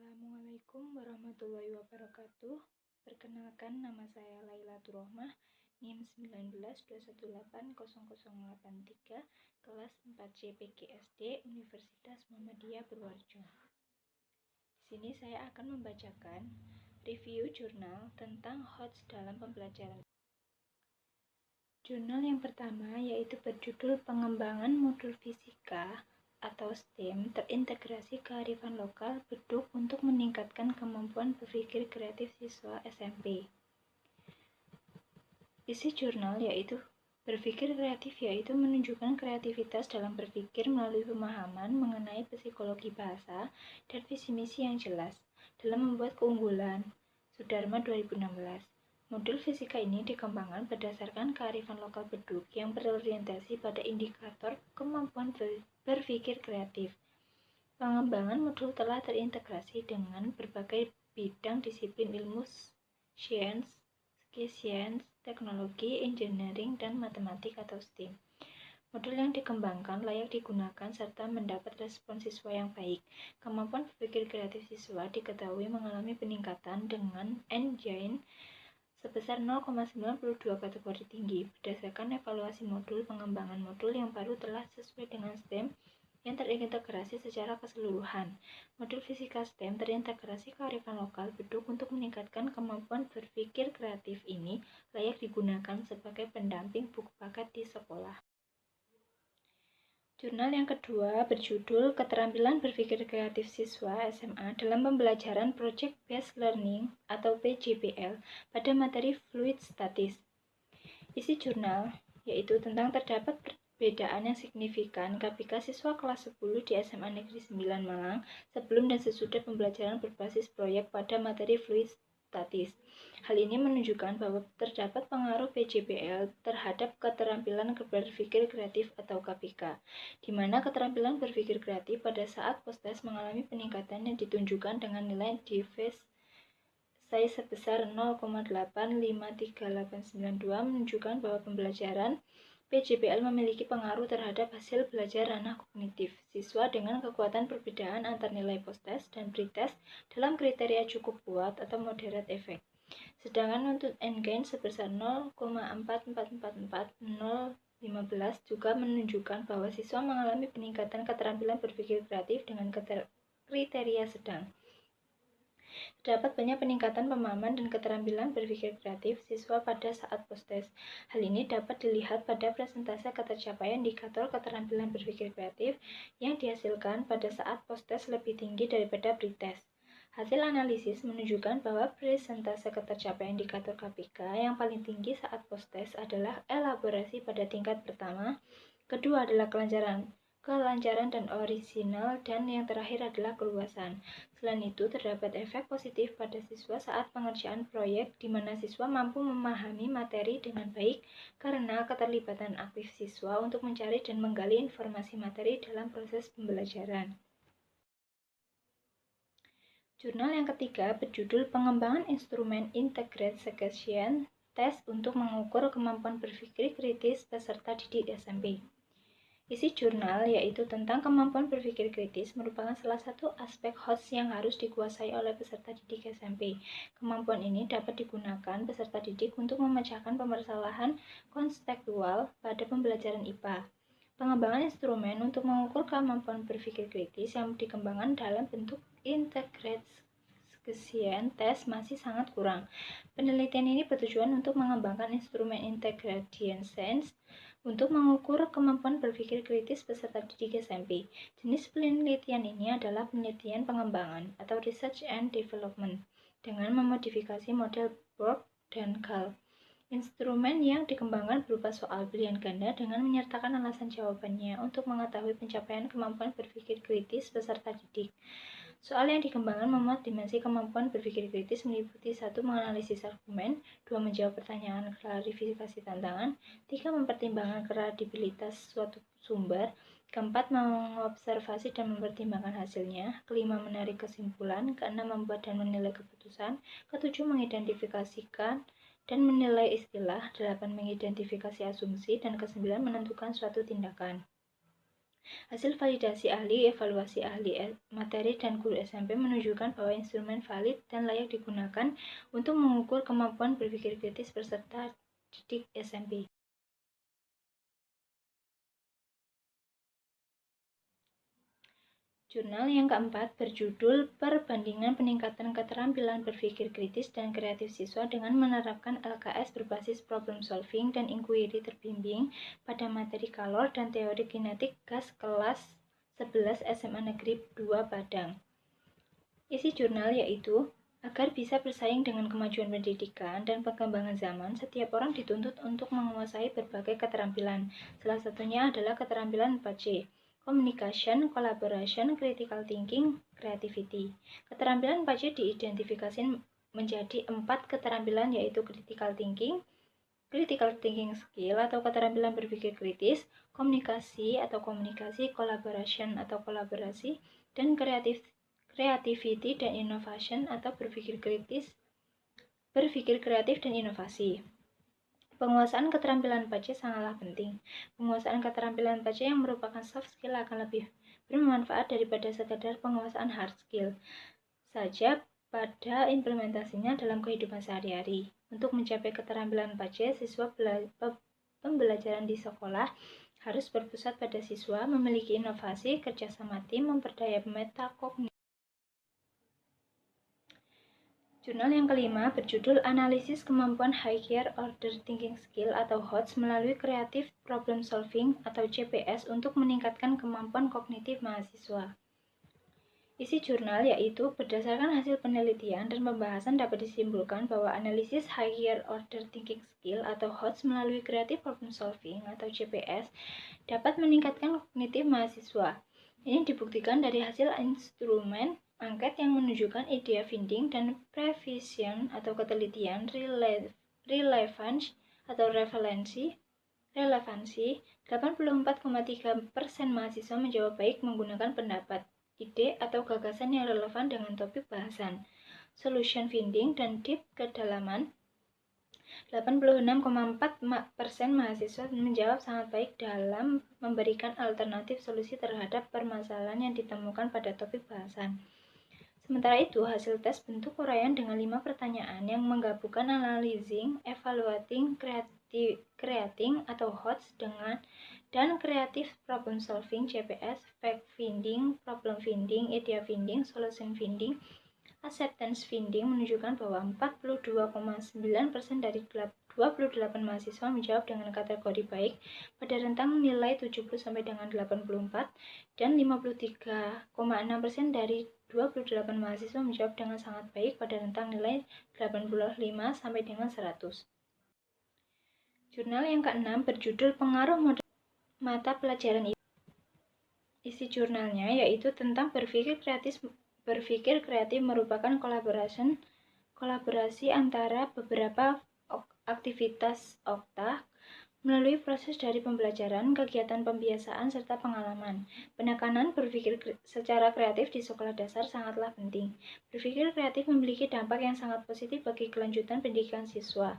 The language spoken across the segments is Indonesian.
Assalamualaikum warahmatullahi wabarakatuh. Perkenalkan, nama saya Laila Turahmah, NIM 1921800083, kelas 4C PGSD, Universitas Muhammadiyah Purworejo. Di sini saya akan membacakan review jurnal tentang HOTS dalam pembelajaran. Jurnal yang pertama yaitu berjudul Pengembangan Modul Fisika atau STEM terintegrasi kearifan lokal beduk untuk meningkatkan kemampuan berpikir kreatif siswa SMP. Isi jurnal yaitu berpikir kreatif yaitu menunjukkan kreativitas dalam berpikir melalui pemahaman mengenai psikologi bahasa dan visi misi yang jelas dalam membuat keunggulan. Sudarma 2016. Modul fisika ini dikembangkan berdasarkan kearifan lokal beduk yang berorientasi pada indikator kemampuan berpikir kreatif. Pengembangan modul telah terintegrasi dengan berbagai bidang disiplin ilmu, sains, teknologi, engineering, dan matematik atau STEM. Modul yang dikembangkan layak digunakan serta mendapat respon siswa yang baik. Kemampuan berpikir kreatif siswa diketahui mengalami peningkatan dengan engine sebesar 0,92 kategori tinggi. Berdasarkan evaluasi modul, pengembangan modul yang baru telah sesuai dengan STEM yang terintegrasi secara keseluruhan. Modul fisika STEM terintegrasi kearifan lokal beduk untuk meningkatkan kemampuan berpikir kreatif ini layak digunakan sebagai pendamping buku paket di sekolah. Jurnal yang kedua berjudul Keterampilan Berpikir Kreatif Siswa SMA dalam Pembelajaran Project Based Learning atau PJBL pada materi Fluid Statis. Isi jurnal yaitu tentang terdapat perbedaan yang signifikan ketika siswa kelas 10 di SMA Negeri 9 Malang sebelum dan sesudah pembelajaran berbasis proyek pada materi Fluid Statis. Hal ini menunjukkan bahwa terdapat pengaruh PJBL terhadap keterampilan berpikir kreatif atau KBK, di mana keterampilan berpikir kreatif pada saat post-test mengalami peningkatan yang ditunjukkan dengan nilai DIVES saya sebesar 0,853892 menunjukkan bahwa pembelajaran PJBL memiliki pengaruh terhadap hasil belajar ranah kognitif siswa dengan kekuatan perbedaan antar nilai post-test dan pre-test dalam kriteria cukup kuat atau moderate effect. Sedangkan untuk N-gain sebesar 0,4444015 juga menunjukkan bahwa siswa mengalami peningkatan keterampilan berpikir kreatif dengan kriteria sedang. Terdapat banyak peningkatan pemahaman dan keterampilan berpikir kreatif siswa pada saat post-test. Hal ini dapat dilihat pada persentase ketercapaian indikator keterampilan berpikir kreatif yang dihasilkan pada saat post-test lebih tinggi daripada pre-test. Hasil analisis menunjukkan bahwa persentase ketercapaian indikator KBK yang paling tinggi saat post-test adalah elaborasi pada tingkat pertama, kedua adalah kelancaran dan orisinal, dan yang terakhir adalah keluasan. Selain itu, terdapat efek positif pada siswa saat pengerjaan proyek di mana siswa mampu memahami materi dengan baik karena keterlibatan aktif siswa untuk mencari dan menggali informasi materi dalam proses pembelajaran. Jurnal yang ketiga berjudul Pengembangan Instrumen Integrated Suggestion Test untuk mengukur kemampuan berpikir kritis peserta didik SMP. Isi jurnal yaitu tentang kemampuan berpikir kritis merupakan salah satu aspek HOTS yang harus dikuasai oleh peserta didik SMP. Kemampuan ini dapat digunakan peserta didik untuk memecahkan permasalahan konseptual pada pembelajaran IPA. Pengembangan instrumen untuk mengukur kemampuan berpikir kritis yang dikembangkan dalam bentuk integrated suggestion test masih sangat kurang. Penelitian ini bertujuan untuk mengembangkan instrumen integrated science untuk mengukur kemampuan berpikir kritis peserta didik SMP. Jenis penelitian ini adalah penelitian pengembangan atau research and development dengan memodifikasi model Borg dan Gall. Instrumen yang dikembangkan berupa soal pilihan ganda dengan menyertakan alasan jawabannya untuk mengetahui pencapaian kemampuan berpikir kritis peserta didik. Soal yang dikembangkan memuat dimensi kemampuan berpikir kritis meliputi 1. Menganalisis argumen, 2. Menjawab pertanyaan klarifikasi tantangan, 3. Mempertimbangkan kredibilitas suatu sumber, 4. Mengobservasi dan mempertimbangkan hasilnya, 5. Menarik kesimpulan, 6. Membuat dan menilai keputusan, 7. Mengidentifikasikan dan menilai istilah, 8. Mengidentifikasi asumsi, dan 9. Menentukan suatu tindakan. Hasil validasi ahli, evaluasi ahli materi dan guru SMP menunjukkan bahwa instrumen valid dan layak digunakan untuk mengukur kemampuan berpikir kritis peserta didik SMP. Jurnal yang keempat berjudul Perbandingan Peningkatan Keterampilan Berpikir Kritis dan Kreatif Siswa dengan Menerapkan LKS Berbasis Problem Solving dan Inquiry Terbimbing pada materi Kalor dan Teori Kinetik Gas kelas 11 SMA Negeri 2 Padang. Isi jurnal yaitu, agar bisa bersaing dengan kemajuan pendidikan dan perkembangan zaman, setiap orang dituntut untuk menguasai berbagai keterampilan. Salah satunya adalah keterampilan 4C. Communication, Collaboration, Critical Thinking, Creativity. Keterampilan 4C diidentifikasi menjadi 4 keterampilan yaitu Critical Thinking Skill atau keterampilan berpikir kritis, komunikasi atau komunikasi, collaboration atau kolaborasi, dan creativity dan innovation atau berpikir kreatif dan inovasi. Penguasaan keterampilan 4C sangatlah penting. Penguasaan keterampilan 4C yang merupakan soft skill akan lebih bermanfaat daripada sekadar penguasaan hard skill saja pada implementasinya dalam kehidupan sehari-hari. Untuk mencapai keterampilan 4C, siswa pembelajaran di sekolah harus berpusat pada siswa, memiliki inovasi, kerjasama tim, memperdaya metakognitif. Jurnal yang kelima berjudul Analisis Kemampuan Higher Order Thinking Skill atau HOTS melalui Creative Problem Solving atau CPS untuk meningkatkan kemampuan kognitif mahasiswa. Isi jurnal yaitu, berdasarkan hasil penelitian dan pembahasan dapat disimpulkan bahwa analisis Higher Order Thinking Skill atau HOTS melalui Creative Problem Solving atau CPS dapat meningkatkan kognitif mahasiswa. Ini dibuktikan dari hasil instrumen angket yang menunjukkan idea finding dan precision atau ketelitian, relevansi atau relevansi. 84,3% mahasiswa menjawab baik menggunakan pendapat, ide atau gagasan yang relevan dengan topik bahasan. Solution finding dan deep kedalaman. 86,4% mahasiswa menjawab sangat baik dalam memberikan alternatif solusi terhadap permasalahan yang ditemukan pada topik bahasan. Sementara itu, hasil tes bentuk uraian dengan 5 pertanyaan yang menggabungkan analyzing, evaluating, creating atau HOTS dan creative problem solving CPS, fact finding, problem finding, idea finding, solution finding, acceptance finding menunjukkan bahwa 42,9% dari 28 mahasiswa menjawab dengan kategori baik pada rentang nilai 70 sampai dengan 84 dan 53,6% dari 28 mahasiswa menjawab dengan sangat baik pada rentang nilai 85 sampai dengan 100. Jurnal yang keenam berjudul Pengaruh Model Mata Pelajaran IPA. Isi jurnalnya yaitu tentang berpikir kreatif merupakan kolaborasi antara beberapa aktivitas otak melalui proses dari pembelajaran, kegiatan pembiasaan, serta pengalaman. Penekanan berpikir secara kreatif di sekolah dasar sangatlah penting. Berpikir kreatif memiliki dampak yang sangat positif bagi kelanjutan pendidikan siswa.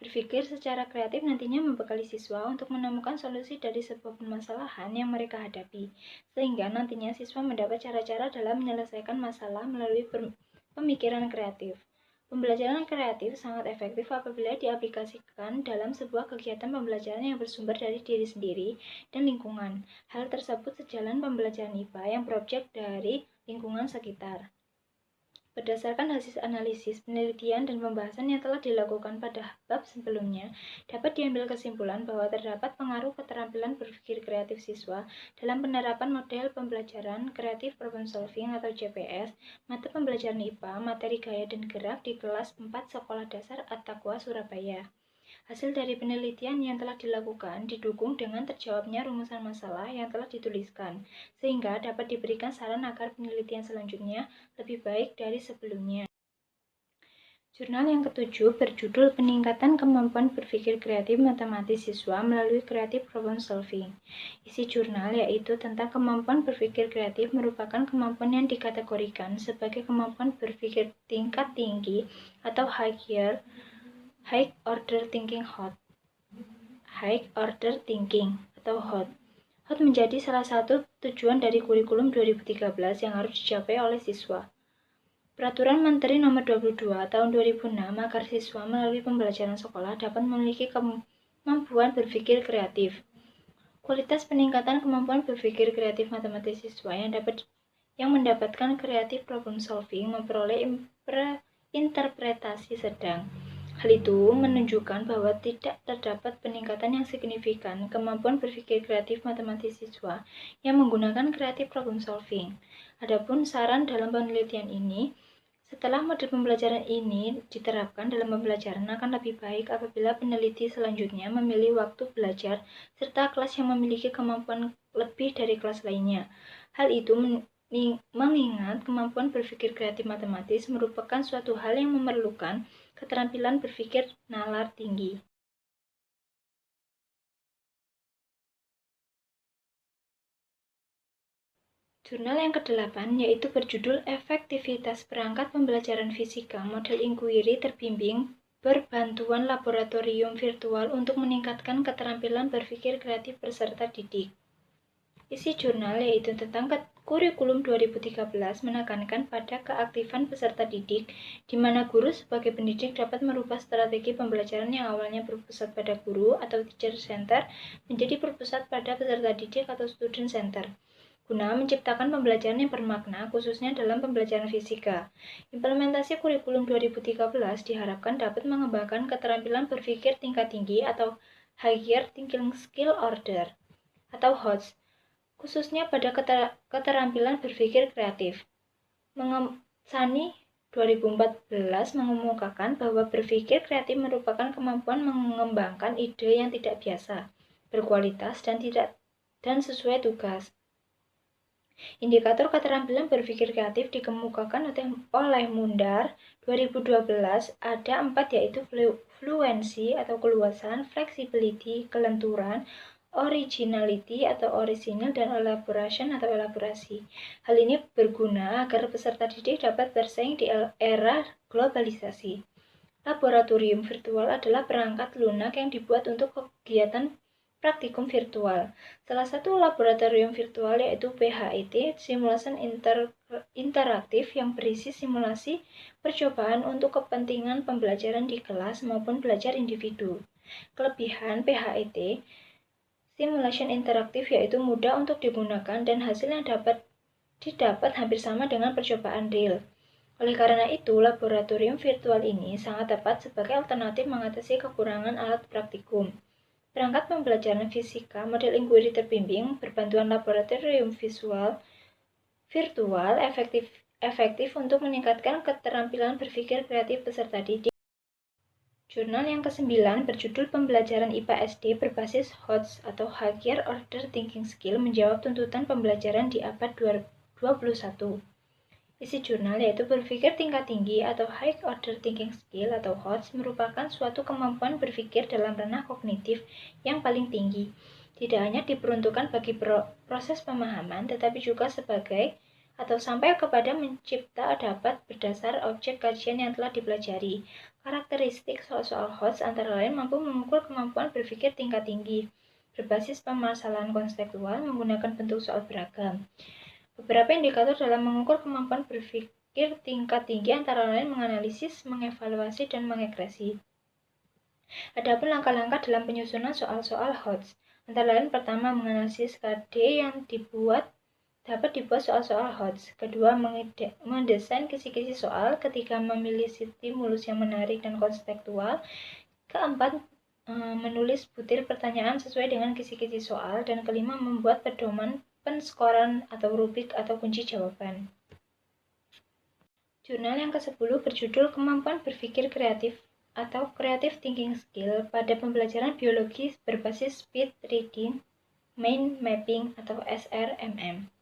Berpikir secara kreatif nantinya membekali siswa untuk menemukan solusi dari sebuah permasalahan yang mereka hadapi, sehingga nantinya siswa mendapat cara-cara dalam menyelesaikan masalah melalui pemikiran kreatif. Pembelajaran kreatif sangat efektif apabila diaplikasikan dalam sebuah kegiatan pembelajaran yang bersumber dari diri sendiri dan lingkungan. Hal tersebut sejalan pembelajaran IPA yang berobjek dari lingkungan sekitar. Berdasarkan hasil analisis, penelitian, dan pembahasan yang telah dilakukan pada bab sebelumnya, dapat diambil kesimpulan bahwa terdapat pengaruh keterampilan berpikir kreatif siswa dalam penerapan model pembelajaran Creative Problem Solving atau CPS, mata pembelajaran IPA, materi gaya dan gerak di kelas 4 Sekolah Dasar At-Taqwa, Surabaya. Hasil dari penelitian yang telah dilakukan didukung dengan terjawabnya rumusan masalah yang telah dituliskan, sehingga dapat diberikan saran agar penelitian selanjutnya lebih baik dari sebelumnya. Jurnal yang ketujuh berjudul Peningkatan Kemampuan Berpikir Kreatif Matematis Siswa melalui Creative Problem Solving. Isi jurnal yaitu tentang kemampuan berpikir kreatif merupakan kemampuan yang dikategorikan sebagai kemampuan berpikir tingkat tinggi atau High Order Thinking atau HOT. HOT menjadi salah satu tujuan dari kurikulum 2013 yang harus dicapai oleh siswa. Peraturan Menteri Nomor 22 Tahun 2006 agar siswa melalui pembelajaran sekolah dapat memiliki kemampuan berpikir kreatif. Kualitas peningkatan kemampuan berpikir kreatif matematis siswa yang mendapatkan creative problem solving memperoleh interpretasi sedang. Hal itu menunjukkan bahwa tidak terdapat peningkatan yang signifikan kemampuan berpikir kreatif matematis siswa yang menggunakan creative problem solving. Adapun saran dalam penelitian ini, setelah model pembelajaran ini diterapkan dalam pembelajaran akan lebih baik apabila peneliti selanjutnya memilih waktu belajar serta kelas yang memiliki kemampuan lebih dari kelas lainnya. Hal itu mengingat kemampuan berpikir kreatif matematis merupakan suatu hal yang memerlukan keterampilan berpikir nalar tinggi. Jurnal yang ke-8 yaitu berjudul Efektivitas Perangkat Pembelajaran Fisika Model Inquiry Terbimbing Berbantuan Laboratorium Virtual untuk Meningkatkan Keterampilan Berpikir Kreatif Peserta Didik. Isi jurnal yaitu tentang kurikulum 2013 menekankan pada keaktifan peserta didik, di mana guru sebagai pendidik dapat merubah strategi pembelajaran yang awalnya berpusat pada guru atau teacher center menjadi berpusat pada peserta didik atau student center, guna menciptakan pembelajaran yang bermakna khususnya dalam pembelajaran fisika. Implementasi kurikulum 2013 diharapkan dapat mengembangkan keterampilan berpikir tingkat tinggi atau Higher Thinking Skill Order atau HOTS, khususnya pada keterampilan berpikir kreatif. Sani 2014 mengemukakan bahwa berpikir kreatif merupakan kemampuan mengembangkan ide yang tidak biasa, berkualitas, dan sesuai tugas. Indikator keterampilan berpikir kreatif dikemukakan oleh Mundar 2012 ada 4 yaitu fluency atau keluasan, flexibility, kelenturan, originality atau original, dan elaboration atau elaborasi. Hal ini berguna agar peserta didik dapat bersaing di era globalisasi. Laboratorium virtual adalah perangkat lunak yang dibuat untuk kegiatan praktikum virtual. Salah satu laboratorium virtual yaitu PHIT, simulasi interaktif yang berisi simulasi percobaan untuk kepentingan pembelajaran di kelas maupun belajar individu. Kelebihan PHIT simulation interaktif yaitu mudah untuk digunakan dan hasil yang didapat hampir sama dengan percobaan real. Oleh karena itu, laboratorium virtual ini sangat tepat sebagai alternatif mengatasi kekurangan alat praktikum. Perangkat pembelajaran fisika model inquiry terbimbing berbantuan laboratorium virtual efektif untuk meningkatkan keterampilan berpikir kreatif peserta didik. Jurnal yang ke-9 berjudul Pembelajaran IPA SD berbasis HOTS atau Higher Order Thinking Skill menjawab tuntutan pembelajaran di abad 21. Isi jurnal yaitu berpikir tingkat tinggi atau High Order Thinking Skill atau HOTS merupakan suatu kemampuan berpikir dalam ranah kognitif yang paling tinggi. Tidak hanya diperuntukkan bagi proses pemahaman, tetapi juga sebagai atau sampai kepada mencipta dapat berdasar objek kajian yang telah dipelajari. Karakteristik soal-soal HOTS antara lain mampu mengukur kemampuan berpikir tingkat tinggi, berbasis permasalahan konseptual menggunakan bentuk soal beragam. Beberapa indikator dalam mengukur kemampuan berpikir tingkat tinggi antara lain menganalisis, mengevaluasi, dan mengegresi. Adapun langkah-langkah dalam penyusunan soal-soal HOTS, antara lain pertama menganalisis KD yang dapat dibuat soal-soal HOTS. Kedua, mendesain kisi-kisi soal. Ketiga, memilih stimulus yang menarik dan konseptual. Keempat, menulis butir pertanyaan sesuai dengan kisi-kisi soal. Dan kelima, membuat pedoman penskoran atau rubrik atau kunci jawaban. Jurnal yang ke-10 berjudul Kemampuan Berpikir Kreatif atau Creative Thinking Skill pada pembelajaran biologi berbasis speed reading, mind mapping atau SRMM.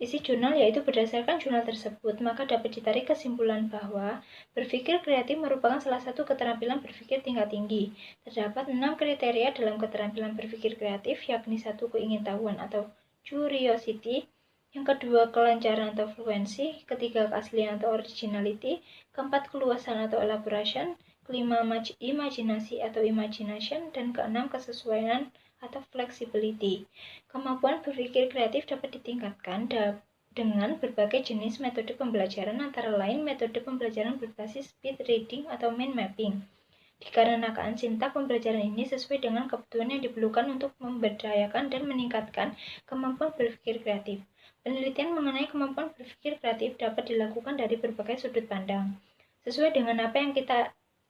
Isi jurnal yaitu berdasarkan jurnal tersebut, maka dapat ditarik kesimpulan bahwa berpikir kreatif merupakan salah satu keterampilan berpikir tingkat tinggi. Terdapat 6 kriteria dalam keterampilan berpikir kreatif, yakni 1. Keingintahuan atau curiosity, yang kedua kelancaran atau fluency, ketiga keaslian atau originality, keempat keluasan atau elaboration, kelima imajinasi atau imagination, dan keenam kesesuaian atau flexibility. Kemampuan berpikir kreatif dapat ditingkatkan dengan berbagai jenis metode pembelajaran, antara lain metode pembelajaran berbasis speed reading atau mind mapping. Dikarenakan sintak pembelajaran ini sesuai dengan kebutuhan yang diperlukan untuk memberdayakan dan meningkatkan kemampuan berpikir kreatif. Penelitian mengenai kemampuan berpikir kreatif dapat dilakukan dari berbagai sudut pandang. Sesuai dengan apa yang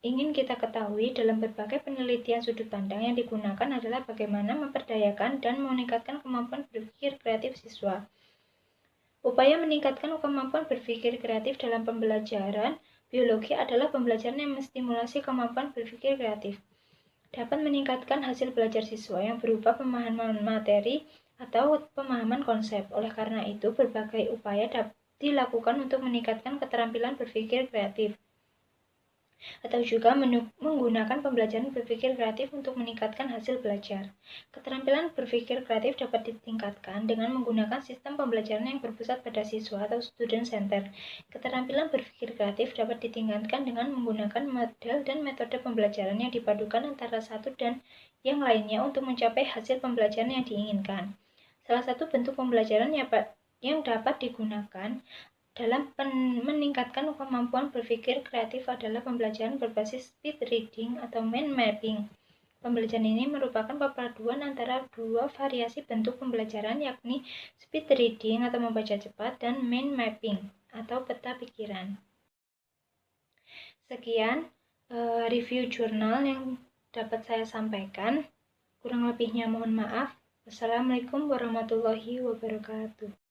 ingin kita ketahui, dalam berbagai penelitian sudut pandang yang digunakan adalah bagaimana memperdayakan dan meningkatkan kemampuan berpikir kreatif siswa. Upaya meningkatkan kemampuan berpikir kreatif dalam pembelajaran biologi adalah pembelajaran yang menstimulasi kemampuan berpikir kreatif. Dapat meningkatkan hasil belajar siswa yang berupa pemahaman materi atau pemahaman konsep. Oleh karena itu, berbagai upaya dapat dilakukan untuk meningkatkan keterampilan berpikir kreatif, atau juga menggunakan pembelajaran berpikir kreatif untuk meningkatkan hasil belajar. Keterampilan berpikir kreatif dapat ditingkatkan dengan menggunakan sistem pembelajaran yang berpusat pada siswa atau student center. Keterampilan berpikir kreatif dapat ditingkatkan dengan menggunakan model dan metode pembelajaran yang dipadukan antara satu dan yang lainnya untuk mencapai hasil pembelajaran yang diinginkan. Salah satu bentuk pembelajaran yang dapat digunakan dalam meningkatkan kemampuan berpikir kreatif adalah pembelajaran berbasis speed reading atau mind mapping. Pembelajaran ini merupakan perpaduan antara dua variasi bentuk pembelajaran, yakni speed reading atau membaca cepat dan mind mapping atau peta pikiran. Sekian review jurnal yang dapat saya sampaikan. Kurang lebihnya mohon maaf. Wassalamualaikum warahmatullahi wabarakatuh.